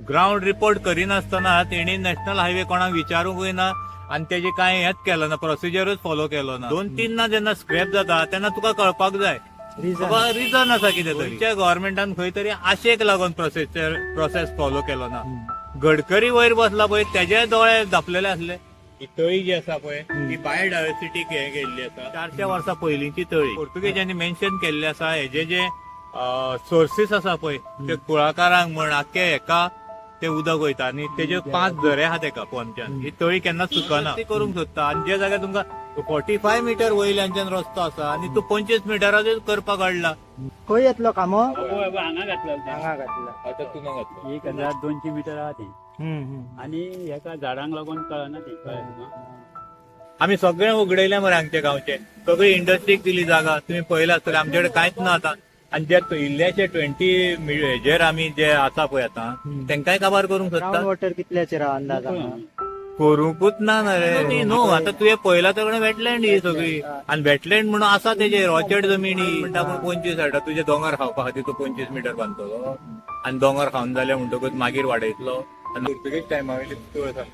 Ground report करिनासतना तेणी national highway कोणाक विचारूंक ना आणि तेजे काय हेच केलं ना, प्रोसिजरच फॉलो केलो ना. 2-3 जेन्ना स्क्रॅप जाता तेन्ना तुका कळपाक जाय रिझन आसा कितें तरी. गव्हर्नमेंटान खंय तरी आशेक लागून प्रोसेस फॉलो केलो ना. गडकरी वयर बसला पळय तेजे दोळे धापलेले असले. ही तळी जी आसा पळय ती बायोडायव्हर्सिटीक हे केल्ली आसा. 400 वर्सां पयलींची तळी पोर्तुगेजांनी मेन्शन केल्ली आसा. हेजे जे सोर्सीस आसा पळय ते कुळाकारांक म्हण आख्खे हेका ते उदक वयता आणि तेजे 5 झरे आहा तेका पोंदच्यान. ही तळी केन्ना सुकना. ती करूंक सोदता आणि जे जाग्यार तुमकां 45 मीटर वयल्यानच्यान रस्तो आसा आणि तू 25 मिटराचेर करपाक हाडला. खंय येतलो कामो? हांगा घातला हांगा घातला. आता तू घातलो 1200 मीटर आहा ते आणि हेका झाडांक लागून कळना ते कळ्ळें. आम्ही सगळे उगडयले मरे हांगचे गांवचे. सगळी इंडस्ट्रीक दिली जागा. तुम्ही पळयला आसतले आमचे कडेन कांयच ना आता. आणि जे इल्लेशे 20 हेजेर आमी जे आसा पळय आता तेंकाय काबार करूंक ग्राउंड सोदता. वॉटर कितल्याचेर हा अंदाज आहा? करूंकूच ना रे नो. आता तुवें पळयला तेकडे वेटलँड ही सगळी आणि वेटलँड म्हणून आसा तेजे रॉचेड जमिनी म्हणटा पूण 25 हाडटा. तुझे दोंगर खावपा खातीर तू 25 मीटर बांदतलो आणि दोंगर खावन जाले म्हणटकूच मागीर वाडयतलो. आणि पुर्तुगेज टायमा वयली तुवें सांग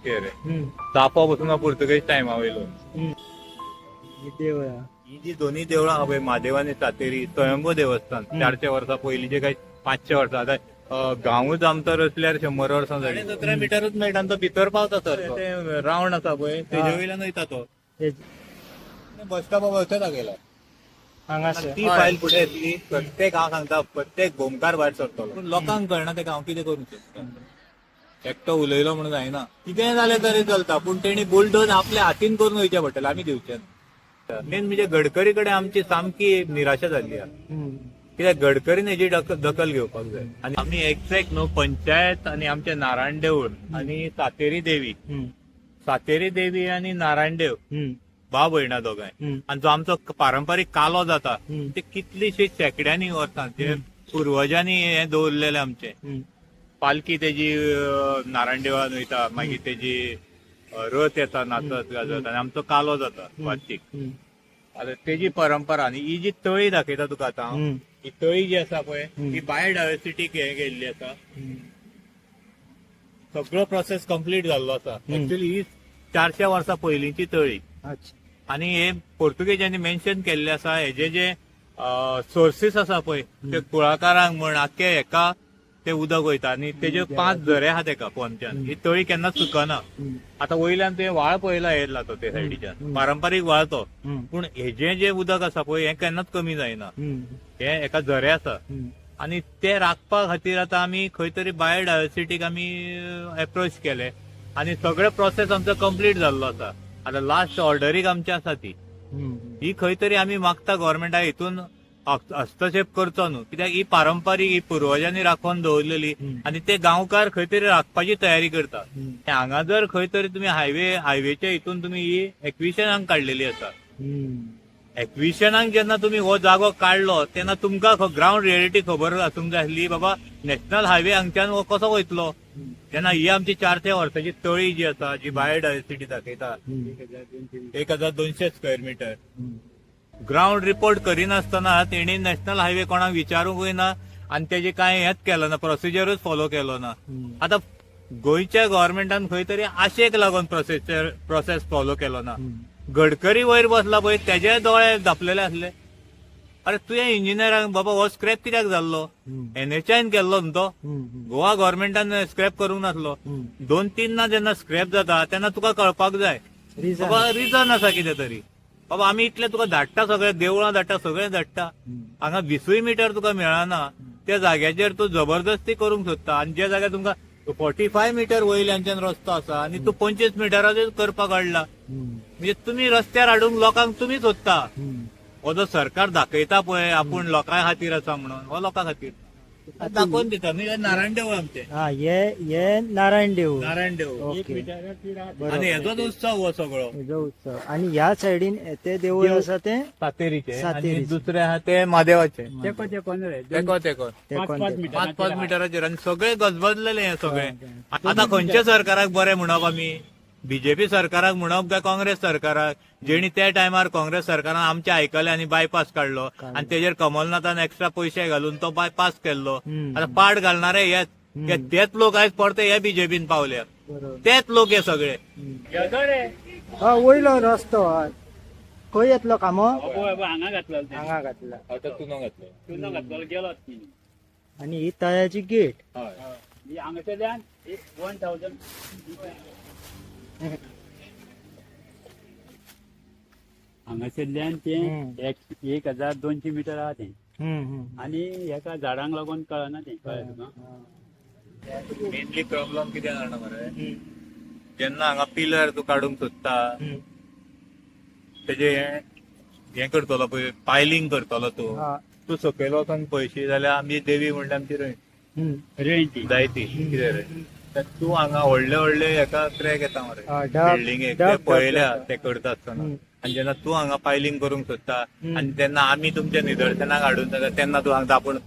रे चापो बसून पुर्तुगेज टायमा वयलो. देवळा ही जी दोन्ही देवळां आहा पळय महादेव आनी सातेरी स्वयंभू देवस्थान 400 वर्सां पयलींचे काय 500 वर्सां. आतां गांवूच आमचो रचल्यार 100 वर्सां जाली. 17 मिटरूच मेळटा तो भितर पावता सर. ते रावंड आसा पळय तेजे वयल्यान वयता तो बस स्टॉपा वयता दाखयला. हांगासर ती फायल फुडें येतली. प्रत्येक हांव सांगता प्रत्येक गोमकार भायर सरतलो. पूण लोकांक कळना ते हांव कितें करूंक शकता. एकटो उलयलो म्हणून जायना. कितें जालें तरी चलता पूण तेणी बुलडोज आपल्या हातीन करून वयचे पडटलें. आमी दिवचे ना. मेन म्हणजे गडकरी कडेन आमची सामकी निराशा जाल्ली आहा. कित्याक गडकरीन हेजी दखल घेवपाक जाय. आनी आमी एक्झॅक्ट न्हू पंचायत आनी आमचे नारायण देवूळ आनी सातेरी देवी आनी नारायण देव भाव भयणा दोगांय. आनी जो आमचो पारंपारीक कालो जाता ते कितलीशी शेकड्यांनी वर्सां जे पुर्वजांनी हे दवरलेले आमचे. पालखी तेजी नारायण देवळान वयता मागीर तेजी रथ येता नाचत गाजत आनी आमचो कालो जाता वार्षिक. आतां तेजी परंपरा. आनी ही जी तळी दाखयता तुका आतां ही तळी जी आसा पळय ही बायोडायव्हर्सिटीक हे केल्ली आसा. सगळो प्रोसेस कंप्लीट जाल्लो आसा. एक्चुअली ही 400 वर्सां पयलींची तळी आणि हे पोर्तुगेजांनी मेन्शन केल्ले आसा. हेजे जे सोर्सीस आसा पळय ते कुळाकारांक म्हण आख्खे हेका ते उदक वयता आणि तेजे 5 झरे आहा तेका पोंदच्यान. ही तळी केन्ना सुकना. आता वयल्यान तुवें व्हाळ पळयला येयला तो ते सायडीच्यान पारंपारीक व्हाळ तो. पूण हेजे जे उदक आसा पळय हें केन्नाच कमी जायना. हे एका झरे आसा आणि ते राखपा खातीर आतां आमी खंय तरी बायोडायव्हर्सिटीक आमी एप्रोच केले आणि सगळे प्रोसेस आमचो कंप्लीट जाल्लो आसा. आतां लास्ट ऑर्डरीक आमची आसा ती. ही खंय तरी आमी मागता गव्हर्नमेंटाक हितून हस्तक्षेप करचो न्हू. कित्याक ही पारंपारीक ही पुर्वजांनी राखून दवरलेली आणि ते गांवकार खंय तरी राखपाची तयारी करता. हांगा जर खंय तरी तुमी हायवेच्या हितून तुमी ही एक्विशनाक काडलेली आसा. एक्विशनाक जेन्ना तुमी हो जागो काडलो तेन्ना तुमकां ग्राउंड रियलिटी खबर आसूंक जाय आसली बाबा नॅशनल हायवे हांगच्यान हो कसो वयतलो. तेन्ना ही आमची 400 वर्सांची तळी जी आसा जी बायोडायव्हर्सिटी दाखयता 1200 स्क्वेअर मीटर. ग्राउंड रिपोर्ट करिनासतना तेणी नॅशनल हायवे कोणाक विचारूंक ना आणि तेजे काय हेच केलं ना, प्रोसिजरच फॉलो केलो ना. आता गोंयच्या गव्हर्नमेंटान खंय तरी आशेक लागून प्रोसेस फॉलो केलो ना. गडकरी वयर बसला पळय तेजे दोळे धापलेले असले. अरे तुवें इंजिनियरांक बाबा हो स्क्रॅप कित्याक जाल्लो. NHAन केल्लो न्हू तो. गोवा गव्हर्नमेंटान स्क्रॅप करूंक नासलो. 2-3 जेन्ना स्क्रॅप जाता तेन्ना तुका कळपाक जाय बाबा रिझन आसा कितें तरी. बाबा आमी इतले तुका धाडटा सगळे देवळां धाडटा सगळें धाडटा. हांगा 20 मीटर तुका मेळना. त्या जाग्याचेर तूं जबरदस्ती करूंक सोदता आणि जे जाग्यार तुमकां 45 मीटर वयल्यानच्यान रस्तो आसा आणि तूं 25 मिटराचेर करपाक हाडला. म्हणजे तुमी रस्त्यार हाडूंक लोकांक तुमी सोदता. हो जो सरकार दाखयता पळय आपूण लोकां खातीर आसा म्हणून हो लोकां खातीर दाखोवन दिता. न्ही नारायण देवूळ आमचे. हे नारायण देवूळ. नारायण देवूळ आणि हेजोच उत्सव हो सगळो. हेजो उत्सव. आणि ह्या सायडीन ते देवूळ आसा ते सातेरीचे आणि दुसरे आहा ते महादेवाचे. तेको 5-5 मिटराचेर आणि सगळे गजबजलेले हे सगळे. आता खंयच्या सरकाराक बरें म्हणप आमी. बीजेपी सरकाराक म्हणप काय काँग्रेस सरकाराक. जेणी त्या टायमार काँग्रेस सरकारान आमचे आयकले आणि बायपास काडलो आणि तेजेर कमलनाथान एक्स्ट्रा पयशे घालून तो बायपास केल्लो. आता पाड घालणारे हेच की तेच लोक आयज परते हे बीजेपीन पावल्या. बरोबर. तेच लोक हे सगळे. हा वयलो रस्तो हय. खंय येतलो कामो हांगा घातलो हांगा घातला. आता तू न घातलं. तुझं घातलो गेलो आणि ही तळ्याची गेट. हांगासरल्यान 1000 हांगासरल्यान ते 1200 मिटर आहा ते. आणि एका झाडांक लागून कळना ते कळ्ळें तुका. मेनली प्रॉब्लेम कितें जाणा मरे, जेन्ना हांगा पिलर तूं काडूंक सोदता तेजे हे करतलो पळय, पायलिंग करतलो तूं सकयल वचोन पळयशी जाल्यार आमची देवी म्हणल्यार आमची रेंटी जायती कितें रे. तर तूं हांगा व्हडले व्हडले हेका क्रॅक येता मरे डब बिल्डिंगेक, ते पळयल्या ते करता आसतना. आनी जेन्ना तूं हांगा पायलिंग करूंक सोदता आनी तेन्ना आमी तुमच्या निदर्शनाक हाडून जाल्यार तेन्ना तूं हांगा दापून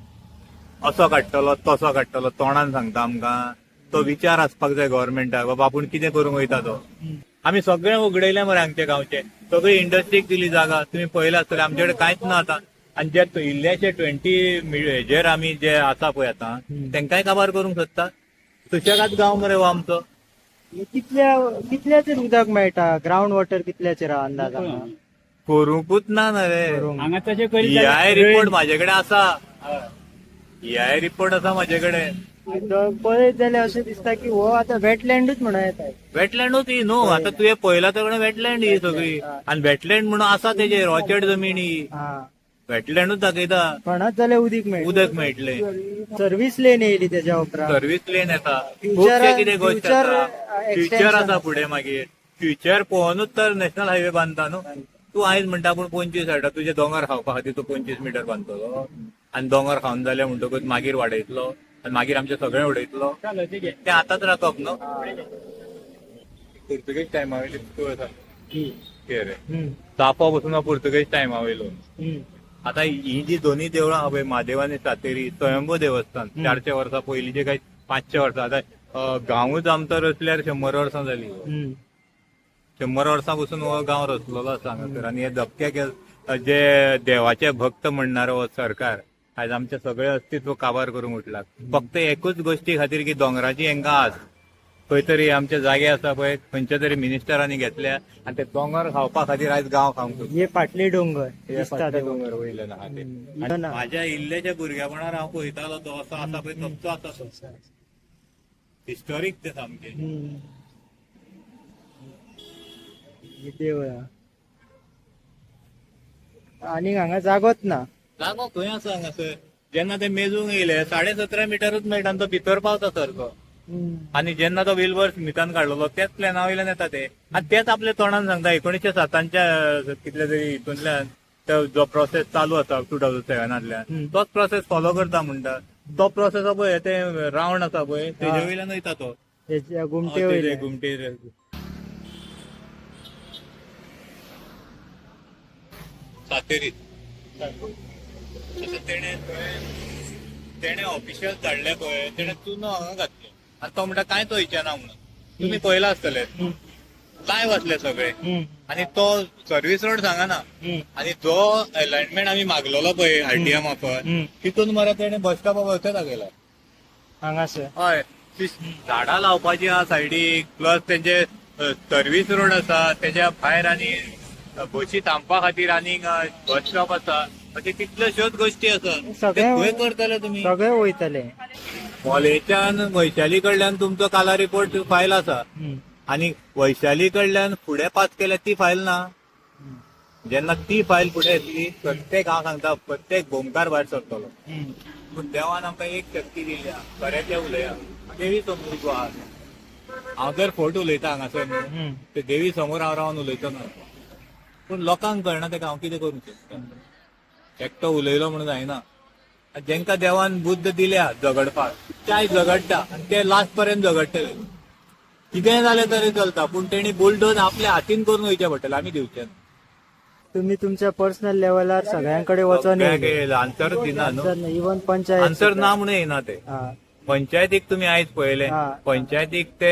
असो काडटलो तसो काडटलो तोंडान सांगता आमकां. तो विचार आसपाक जाय गव्हर्नमेंटाक, बाबा आपूण कितें करूंक वयता तो. आमी सगळें उगडयलें मरे हांगचे गांवचे. सगळी इंडस्ट्रीक दिली जागा. तुमी पळयला आसतलें आमचे कडेन कांयच ना आतां. आनी जे इल्लेशे 20 हेजेर आमी जे आसा पळय आतां तेंकाय काबार करूंक सोदता. सुशेगाद गांव मरे हो आमचो. कितल्याचेर उदक मेळटा, ग्राउंड वॉटर कितल्याचेर आहा अंदाज आहा? करूंकूच ना रे. हांगा तशें करीत EIA रिपोर्ट म्हाजे कडेन आसा. EIA रिपोर्ट आसा म्हाजे कडेन. पळयत जाल्यार अशें दिसता की हो आतां वेटलँडूच म्हणून येता. वेटलँडूच ही न्हू. आतां तुवें पळयला तेकडे वेटलँड ही सगळी. आनी वेटलँड म्हणून आसा तेजेर ऑचर्ड जमीन ही. वेटलँडूच दाखयता. कोणाच जाल्यार उदक मेळटले. सर्व्हिस लेन येयली तेच्या उपरांत. सर्व्हिस लेन येता. खुबशे कितें गोश्ट आसा. फ्युचर आसा फुडें मागीर. फ्युचर पळोवनूच तर नॅशनल हायवे बांदता न्हू. तूं आयज म्हणटा पूण 25 हाडटा, तुजे दोंगर खावपा खातीर तूं 25 मिटर बांदतलो. आनी दोंगर खावन जाले म्हणटकूच मागीर वाडयतलो आनी मागीर आमचें सगळें उडयतलो. तें आतांच राखप न्हू. पुर्तुगेज टायमा वयली वस्तू आसा कितें रे. चापो पसून पुर्तुगेज टायमा वयलो. आतां ही जी दोन्ही देवळां आहा पळय, म्हादेव आनी सातेरी, स्वयंभू देवस्थान 400 वर्सां पयलींचे काय 500 वर्सां. आतां गांवूच आमचो रचल्यार 100 वर्सां जाली. 100 वर्सां पसून हो गांव रचलेलो आसा हांगासर. आनी हे धपक्याक जे देवाचे भक्त म्हणणारो हो सरकार आयज आमचे सगळे अस्तित्व काबार करूंक उठला. फक्त एकूच गोश्टी खातीर की दोंगराची हांकां आस. खंय तरी आमचे जागे आसा पळय, खंयच्या तरी मिनिस्टरांनी घेतल्या आनी ते दोंगर खावपा खातीर आयज गांव खावंक हे फाटले डोंगर हे दिसता फाटले ते. दोंगर वयल्यान आहा ते. आनी म्हाज्या इल्लेच्या भुरग्यापणान हांव पळयतालो तो असो आसा पळय, तसो आसा तो. हिस्टॉरीक ते सामके. हे देवळां आनी हांगा जागोच ना. जागो खंय आसा हांगासर. जेन्ना ते मेजूंक येयले 17.5 मिटरूच मेळटा आनी तो भितर पावता सारको. आनी जेन्ना तो विल्वर स्मिथान काडलेलो तेच प्लॅना वयल्यान येता ते. आनी तेच आपल्या तोंडान सांगता 1907 कितल्या तरी हितूंतल्यान तो जो प्रोसेस चालू आसा 2007 तोच प्रोसेस फॉलो करता म्हणटा. तो प्रोसेस पळय ते रावंड आसा पळय तेजे वयल्यान वयता तो. तेच्या घुमटे वयले. घुमटे सातेरी तेणे ऑफिशियल धाडले पळय, तेणे चुनो हांगा घातलो आनी तो म्हणटा कांयच वयचें ना म्हणून. तुमी पळयला आसतले लायव्ह आसले सगळे. आनी तो सर्व्हिस रोड सांगना. आनी जो अलायनमेंट आमी मागलेलो पळय RTM मार्फत तितून मरे तेणे बस स्टॉपा वयता दाखयला हांगासर. हय. झाडां लावपाची आहा सायडीक, प्लस तेंचे सर्व्हिस रोड आसा, तेच्या भायर आनी बशी थांबपा खातीर आनीक बस स्टॉप आसा. अशें कितल्योश्योच गोश्टी आसा. खंय करतले तुमी? सगळे वयतले. कॉलेजान वैशाली कडल्यान तुमचो काला रिपोर्ट फायल आसा आनी वैशाली कडल्यान फुडें पास केल्या ती फायल ना. जेन्ना ती फायल फुडें येतली प्रत्येक हांव सांगता प्रत्येक भोमकार भायर सरतलो. पूण देवान आमकां एक शक्ती दिल्या, खरें तें उलया. देवी समोर गो आहा. हांव जर फोट उलयता हांगासर न्हू ते देवी समोर हांव रावन उलयता ना. पूण लोकांक कळना तेका हांव कितें करूंक शकता. एकटो उलयलो म्हणून जायना. जेंका देवान बुद्ध दिल्या झगडपाक ते झगडटा आनी ते लास्ट पर्यंत झगडटले. कितेंय जालें तरी चलता पूण तेणी बुलडोज आपल्या हातीन करून वयचें पडटलें, आमी दिवचें. तुम्ही तुमच्या पर्सनल लेवलार सगळ्यांकडे वचून आन्सर दिना न्हू. इवन पंचायत आन्सर ना म्हणून येना ते. पंचायतीक तुम्ही आयज पळयले हा. पंचायतीक ते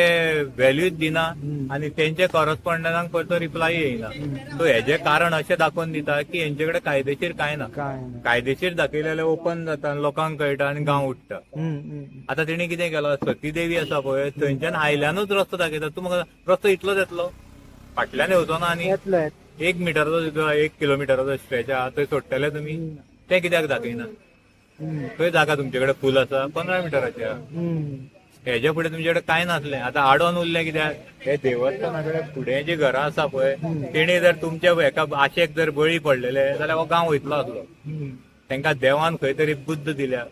व्हॅल्यूच दिना हम्म. आणि तेंचे करस्पॉन्डंटांक खंयचो रिप्लाय येयना सो हेजे कारण अशें दाखोवन दिता की हेंचे कडेन कायदेशीर काय ना काय नाही. कायदेशीर दाखयलेले ओपन जाता आनी लोकांक कळटा आनी गांव उठता आता तेणी कितें केलो सती देवी आसा पळय थंयच्यान आयल्यानूच रस्तो दाखयता तूं म्हाका रस्तो इतलोच येतलो फाटल्यान येवचो ना आनी येतलो येतलो. 1 मिटराचो 1 किलोमिटराचो स्ट्रेच आहा थंय सोडटले तुमी ते कित्याक दाखयना हम्म. थंय जागा तुमचे कडेन फूल आसा 15 मिटराची आहा हम्म. हेजे फुडें तुमचे कडेन काय नासलें आतां आडोन उरलें कित्याक हे देवस्थाना कडेन फुडें जी घरां आसा पळय तेणी जर तुमच्या एका आशेक जर बळी पडलेले जाल्यार हो गांव वयतलो आसलो हम्म. तांकां देवान खंय तरी बुद्ध दिल्या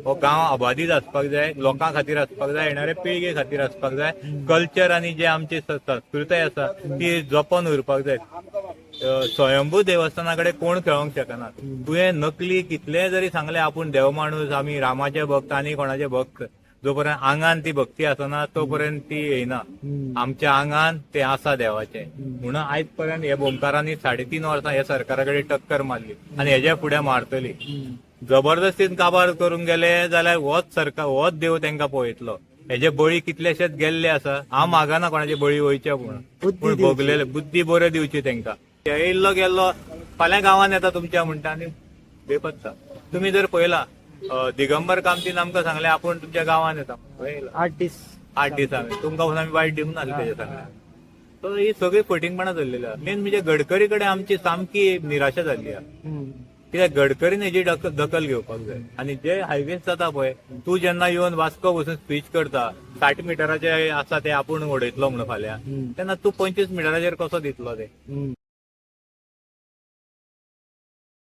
हो गांव अबादीत आसपाक जाय लोकां खातीर आसपाक जाय येणारे पिळगे खातीर आसपाक जाय कल्चर आनी जे आमची संस्कृताय आसा ती जपोन उरपाक जाय स्वयंभू देवस्थाना कडेन कोण खेळोंक शकना तुवें नकली कितले जरी सांगले आपूण देव माणूस आमी रामाचे भक्त आनी कोणाचे भक्त जो पर्यंत आंगान ती भक्ती आसना तो पर्यंत ती येयना आमच्या आंगान ते आसा देवाचे म्हणून आयज पर्यंत हे बोमकारांनी 3.5 वर्सां हे सरकारा कडेन टक्कर मारली आनी हेच्या फुडें मारतली जबरदस्तीन काबार करूंक गेले जाल्यार होच सरकार होच देव तांकां पळयतलो हेजे बळी कितलेशेच गेल्ले आसा हांव मागना कोणाचे बळी वयचे पूण भोगलेले बुद्धी बऱ्यो दिवची तांकां येयल्लो गेल्लो फाल्यां गांवांत येता तुमच्या म्हणटा आनी बेपत्ता तुमी जर पळयला दिगंबर कामतीन आमकां सांगले आपूण तुमच्या गांवांत येता पळयला 8 दीस 8 दिसांनी तुमकां आमी वायट दिवंक नासले तेजे सांगले सो ही सगळी फटिंगपणां चल्लेली आहा मेन म्हणजे गडकरी कडेन आमची सामकी निराशा जाल्ली आहा हम्म. कित्याक गडकरीन हेजी दखल घेवपाक जाय आनी जे हायवेज जाता पळय तूं जेन्ना येवन वास्को बसून स्पीच करता 60 मिटराचे आसा ते आपूण उडयतलो म्हणून फाल्यां हम्म. तेन्ना तूं 25 मिटराचेर कसो दितलो ते हम्म.